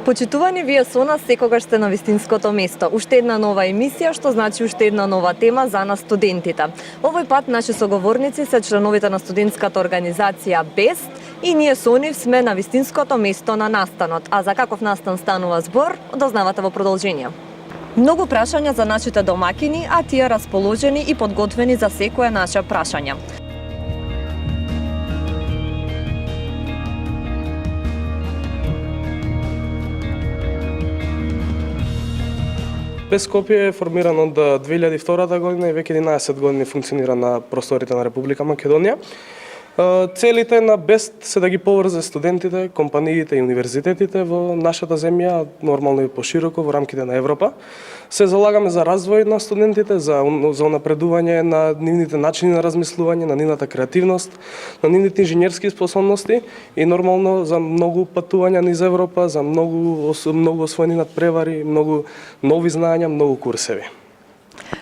Почитувани, вие со нас секогаш сте на вистинското место. Уште една нова емисија, што значи уште една нова тема за нас студентите. Овој пат наши соговорници се членовите на студентската организација БЕСТ и ние со нив сме на вистинското место на настанот. А за каков настан станува збор, дознавате во продолжение. Многу прашања за нашите домакини, а тие расположени и подготвени за секое наше прашање. БЕСТ Скопје е формиран од 2002 година и веќе 11 години функционира на просторите на Република Македонија. Целите на БЕСТ се да ги поврзе студентите, компаниите и универзитетите во нашата земја, нормално и пошироко во рамките на Европа. Се залагаме за развој на студентите, за унапредување на нивните начини на размислување, на нивната креативност, на нивните инженерски способности и нормално за многу патувања низ Европа, за многу освоени надпревари, многу нови знаења, многу курсеви.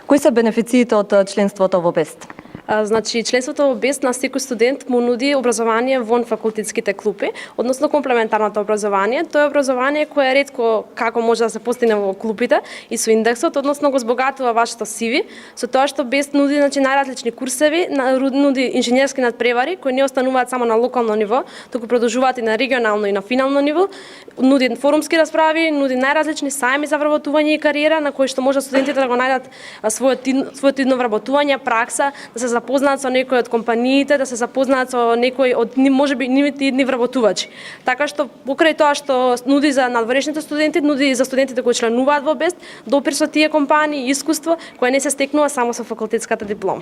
Кои се бенефициите од членството во БЕСТ? Значи, членството во БЕСТ на секој студент му нуди образование вон факултетските клупи, односно комплементарното образование. Тоа е образование кое ретко како може да се постигне во клупите и со индексот, односно го збогатува вашето CV, со тоа што БЕСТ нуди најразлични курсеви, нуди инженерски надпревари кои не остануваат само на локално ниво, туку продолжуваат и на регионално и на финално ниво, нуди форумски расправи, нуди најразлични сајми за вработување и кариера на кои што може студентите да го најдат своето идно вработување, пракса, да се запознаат со некои од компаниите, да се запознаат со некои од можеби нивните идни вработувачи. Така што покрај тоа што нуди за надворешните студенти, нуди и за студентите кои членуваат во БЕСТ, допир со тие компании искуство кое не се стекнува само со факултетската диплома.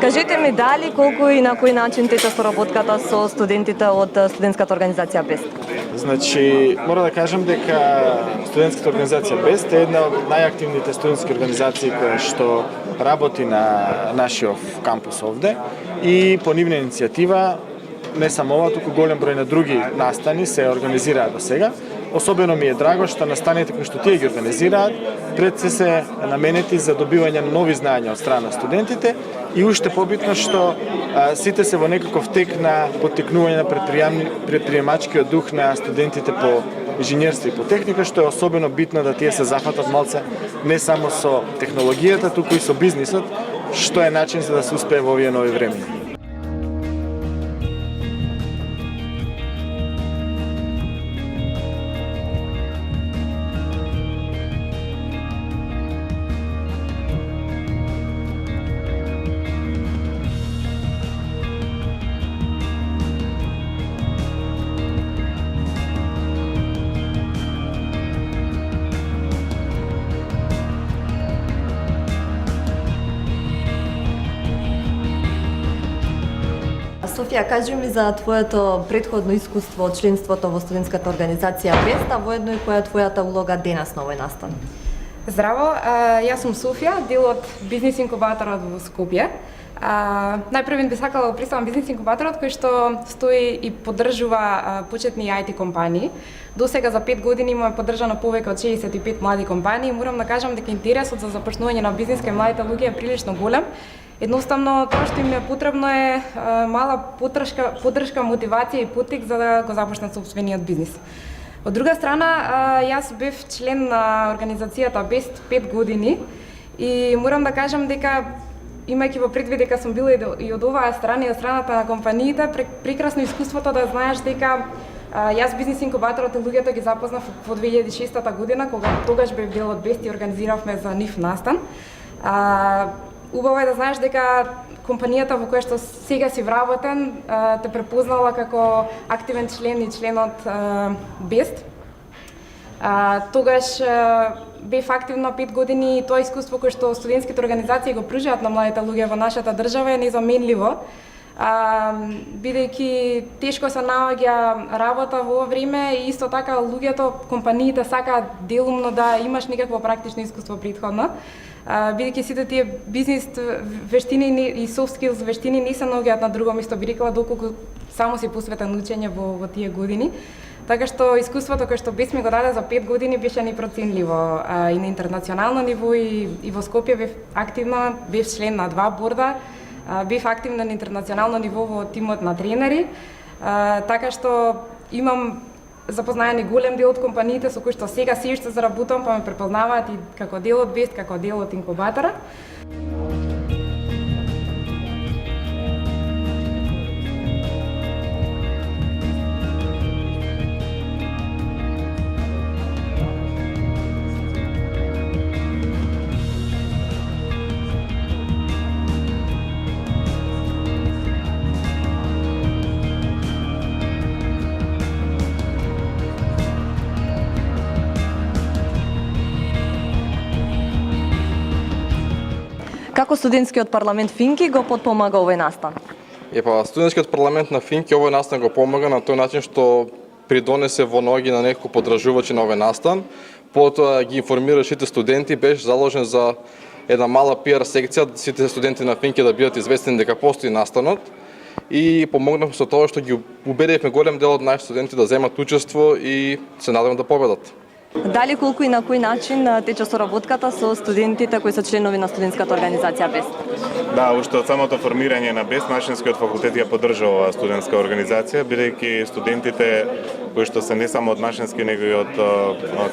Кажете ми дали колку и на кој начин тече соработката со студентите од студентската организација БЕСТ? Значи, мора да кажам дека студентската организација БЕСТ е една од најактивните студентски организации која што работи на нашиот кампус овде и по нивна иницијатива не само ова, туку голем број на други настани се организираат до сега. Особено ми е драго што настаните кои што тие ги организираат пред се наменети за добивање на нови знаења од страна на студентите и уште побитно што сите се во некаков тек на поттикнување на предприемачкиот дух на студентите по инженерство и по техника, што е особено битно да тие се зафатат малце не само со технологијата, туку и со бизнисот, што е начин за да се успее во овие нови времиња. Софија, кажи ми за твоето претходно искуство од членството во студентската организација БЕСТ, а воедно и која е твојата улога денес на овој настан? Здраво, јас сум Софија, дел од бизнис инкубаторот во Скопје. Најпрво би сакала да представам бизнис инкубаторот кој што стои и поддржува почетни IT компании. До сега за 5 години имаме поддржано повеќе од 65 млади компании. Морам да кажам дека интересот за започнување на бизнис кај младите луѓе е прилично голем. Едноставно тоа што им е потребно е мала поддршка, мотивација и поттик за да го започнат сопствениот бизнис. Од друга страна, јас бев член на организацијата БЕСТ 5 години и морам да кажам дека имајќи во предвид дека сум била и од оваа страна и од страната на компаниите, прекрасно искуството да знаеш дека јас бизнис инкубаторот и луѓето ги запознав во 2006 година, кога тогаш бев дел од БЕСТ и организиравме за нив настан. Убаво е да знаеш дека компанијата во која што сега си вработен те препознала како активен член и член од БЕСТ. Тогаш бев активно 5 години и тоа искуство кое што студентските организации го пружаат на младите луѓе во нашата држава е незаменливо. Бидејќи тешко се наоѓа работа во ова време и исто така луѓето, компаниите сакаат делумно да имаш некакво практично искуство претходно. Бидејќи сите тие бизнис вештини и soft skills вештини не се наоѓаат на друго место, би рекла доколку само си посветен учење во тие години. Така што искуството кое што БЕСТ ми го даде за 5 години беше непроценливо и на интернационално ниво и во Скопје бев активна, бев член на 2 борда, бев активна на интернационално ниво во тимот на тренери, така што имам запознаени голем дел од компаниите со кои што сега се уште заработувам, па ме препознаваат и како дел од Бест, како дел од инкубатора. Како студентскиот парламент Финки го потпомага овој настан? Студентскиот парламент на Финки овој настан го помага на тој начин што придонесе во ноги на некои поддржувачи на овој настан, потоа ги информира сите студенти, беше заложен за една мала пиар секција, сите студенти на Финки да бидат известени дека постои настанот и помогнавме со тоа што ги убедивме голем дел од нашите студенти да земат учество и се надевам да победат. Дали колку и на кој начин тече соработката со студентите кои се членови на студентската организација БЕС? Да, уште од самото формирање на БЕС, Машинскиот факултет ја поддржува оваа студентска организација, бидејќи студентите кои што се не само од Машински, него и од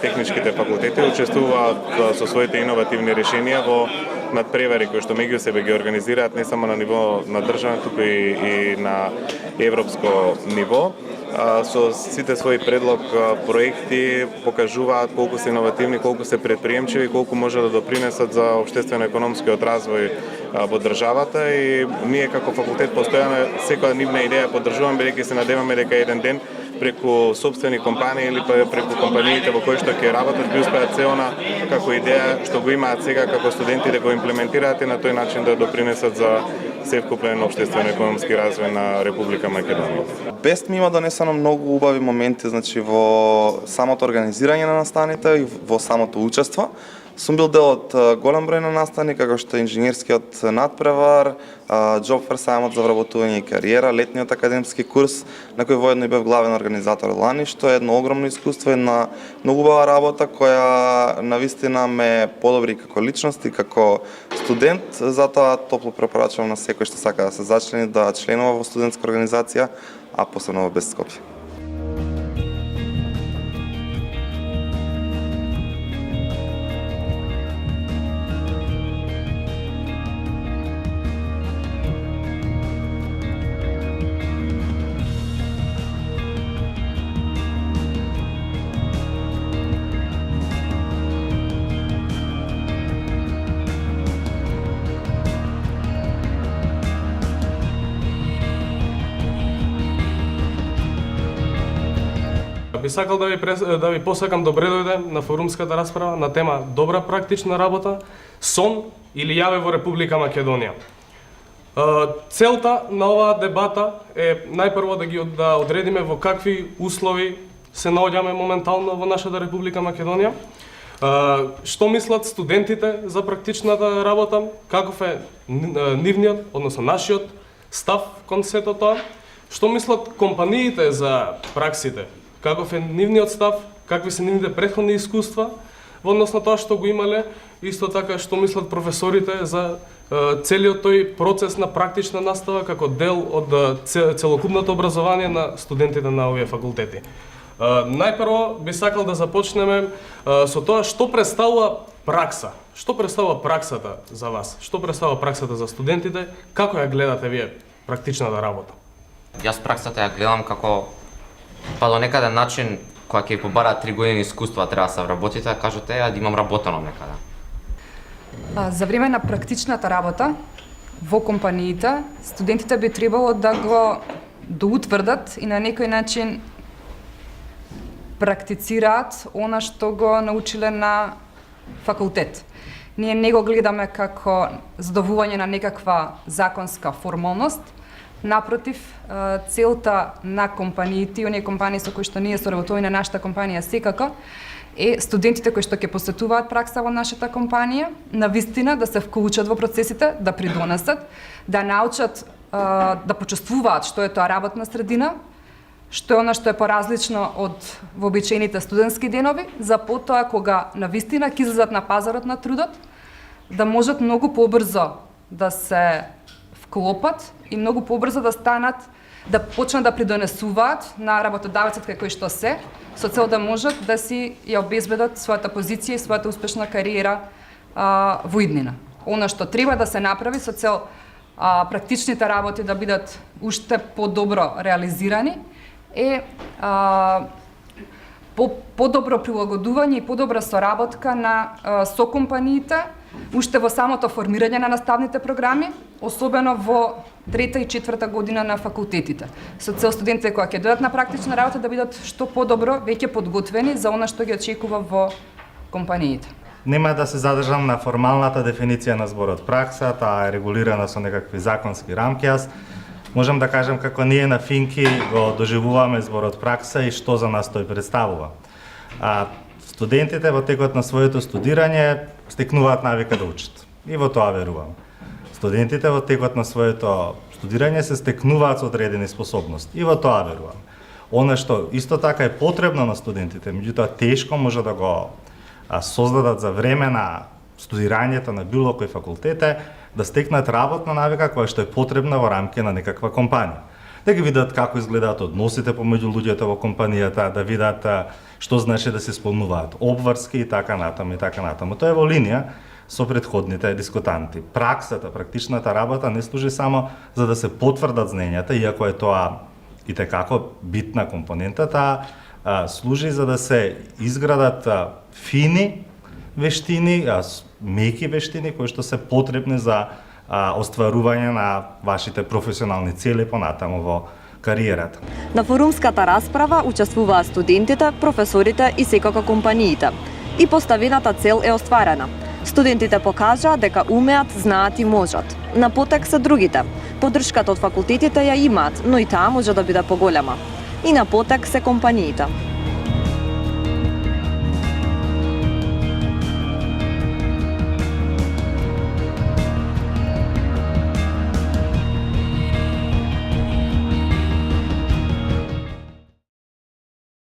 техничките факултети учествуваат со своите иновативни решенија во надпревари кои што меѓу себе ги организираат не само на ниво на држава, туку и на европско ниво. Со сите своји предлог проекти покажуваат колку се иновативни, колку се предприемчиви, колку може да допринесат за општествено-економскиот развој во државата и ние како факултет постојано секоја нивна идеја поддржуваме, бидејќи се надеваме дека еден ден преку сопствени компании или преку компаниите во кои што ќе работат би успеат се она како идеја што го имаат сега како студенти да го имплементираат и на тој начин да допринесат за севкупен општествено-економски развој на Република Македонија. Бест ми има донесено многу убави моменти, значи во самото организирање на настаните и во самото учество. Сум бил дел од голем број на настани, како што е инженерскиот надпревар, Job Fair сајмот за вработување и кариера, летниот академски курс, на кој воедно и бев главен организатор лани, што е едно огромно искуство, една многу убава работа која навистина ме подобри како личност и како студент, затоа топло препорачувам на секој што сака да се зачлени да членува во студентска организација, а посебно во БЕС Скопје. Би сакал да ви посакам добре дојде на форумската расправа на тема добра практична работа, сон или јаве во Република Македонија. Целта на оваа дебата е најпрво да одредиме во какви услови се наоѓаме моментално во нашата Република Македонија, што мислат студентите за практичната работа, каков е нивниот, односно нашиот став кон сето тоа, што мислат компаниите за праксите, каков е нивниот став, какви се нивните претходни искуства во однос на тоа што го имале, исто така што мислат професорите за целиот тој процес на практична настава како дел од целокупното образование на студентите на овие факултети. Најпрво би сакал да започнеме со тоа што представува пракса. Што представува праксата за вас? Што представува праксата за студентите? Како ја гледате вие практичната работа? Јас праксата ја гледам како до некаде начин која ќе побара 3 години искуства треба да се вработите, кажете да имам работено некаде. За време на практичната работа во компаниите, студентите би требало да го доутврдат и на некој начин практицираат она што го научиле на факултет. Ние не го гледаме како задоволување на некаква законска формалност. Напротив, целта на компаниите и оние компании со кои што ние соработуваме на нашата компанија секако е студентите кои што ќе посетуваат пракса во нашата компанија навистина да се вклучат во процесите, да придонесат, да научат да почувствуваат што е тоа работна средина, што е она што е поразлично од вообичаените студентски денови, за потоа кога навистина ќе излезат на пазарот на трудот, да можат многу побрзо да се вклопат и многу побрзо да станат да почнат да придонесуваат на работодавецот кај кој што се, со цел да можат да си ја обезбедат својата позиција и својата успешна кариера во иднина. Она што треба да се направи со цел практичните работи да бидат уште подобро реализирани е подобро прилагодување и подобра соработка со компаниите уште во самото формирање на наставните програми, особено во 3-та и 4-та година на факултетите. Со цел студентите кои ќе дојдат на практична работа да бидат што подобро веќе подготвени за она што ги очекува во компаниите. Нема да се задржам на формалната дефиниција на зборот пракса, таа е регулирана со некакви законски рамки. Јас можам да кажам како ние на Финки го доживуваме зборот пракса и што за нас тој представува. Студентите во текот на своето студирање стекнуваат навика да учат. И во тоа верувам. Студентите во текот на своето студирање се стекнуваат со одредени способности. И во тоа верувам. Она што исто така е потребно на студентите, меѓутоа тешко може да го создадат за време на студирањето на било кој факултет е да стекнат работна навика која што е потребна во рамки на некаква компанија. Да ги видат како изгледаат односите помеѓу луѓето во компанијата, да видат што значи да се исполнуваат обврски и така натаму и така натаму. Тоа е во линија со претходните дискутанти. Праксата, практичната работа не служи само за да се потврдат знаењата, иако е тоа и tekako битна компонента, таа служи за да се изградат фини вештини, меки вештини кои што се потребни за остварување на вашите професионални цели понатаму во кариерата. На форумската расправа учествуваа студентите, професорите и секако компаниите. И поставената цел е остварена. Студентите покажаа дека умеат, знаат и можат. На потек се другите. Поддршката од факултетите ја имаат, но и таа може да биде поголема. И на потек се компаниите.